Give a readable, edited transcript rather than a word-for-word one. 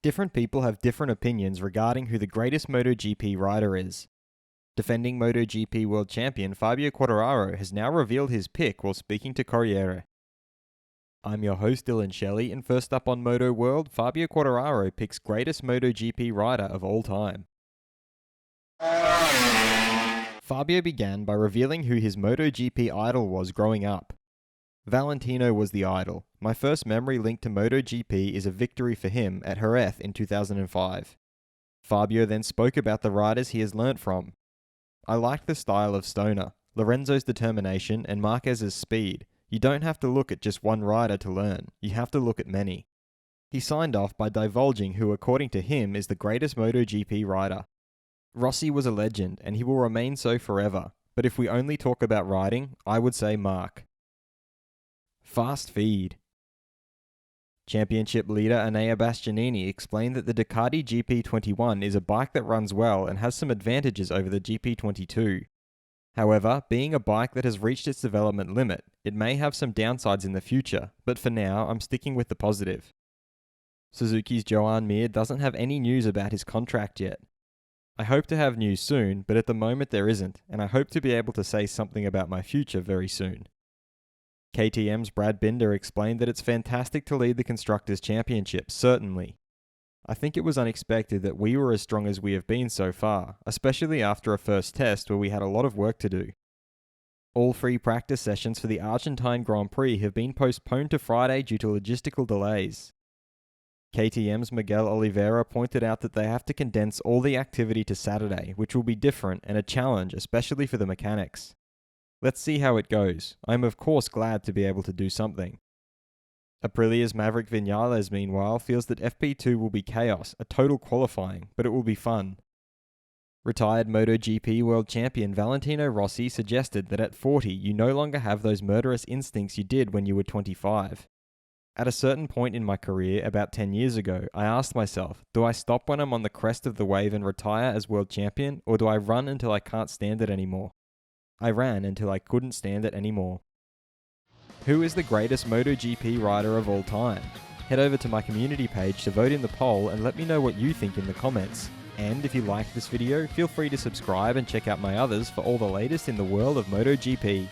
Different people have different opinions regarding who the greatest MotoGP rider is. Defending MotoGP World Champion Fabio Quartararo has now revealed his pick while speaking to Corriere. I'm your host Dillon Shelley, and first up on Moto World, Fabio Quartararo picks greatest MotoGP rider of all time. Fabio began by revealing who his MotoGP idol was growing up. Valentino was the idol. My first memory linked to MotoGP is a victory for him at Jerez in 2005. Fabio then spoke about the riders he has learnt from. I liked the style of Stoner, Lorenzo's determination, and Marquez's speed. You don't have to look at just one rider to learn, you have to look at many. He signed off by divulging who, according to him, is the greatest MotoGP rider. Rossi was a legend, and he will remain so forever, but if we only talk about riding, I would say Marc. Fast feed. Championship leader Enea Bastianini explained that the Ducati GP21 is a bike that runs well and has some advantages over the GP22. However, being a bike that has reached its development limit, it may have some downsides in the future, but for now, I'm sticking with the positive. Suzuki's Joan Mir doesn't have any news about his contract yet. I hope to have news soon, but at the moment there isn't, and I hope to be able to say something about my future very soon. KTM's Brad Binder explained that it's fantastic to lead the Constructors' Championship, certainly. I think it was unexpected that we were as strong as we have been so far, especially after a first test where we had a lot of work to do. All free practice sessions for the Argentine Grand Prix have been postponed to Friday due to logistical delays. KTM's Miguel Oliveira pointed out that they have to condense all the activity to Saturday, which will be different and a challenge, especially for the mechanics. Let's see how it goes. I am of course glad to be able to do something. Aprilia's Maverick Vinales, meanwhile, feels that FP2 will be chaos, a total qualifying, but it will be fun. Retired MotoGP World Champion Valentino Rossi suggested that at 40 you no longer have those murderous instincts you did when you were 25. At a certain point in my career, about 10 years ago, I asked myself, do I stop when I'm on the crest of the wave and retire as world champion, or do I run until I can't stand it anymore? I ran until I couldn't stand it anymore. Who is the greatest MotoGP rider of all time? Head over to my community page to vote in the poll and let me know what you think in the comments. And if you liked this video, feel free to subscribe and check out my others for all the latest in the world of MotoGP.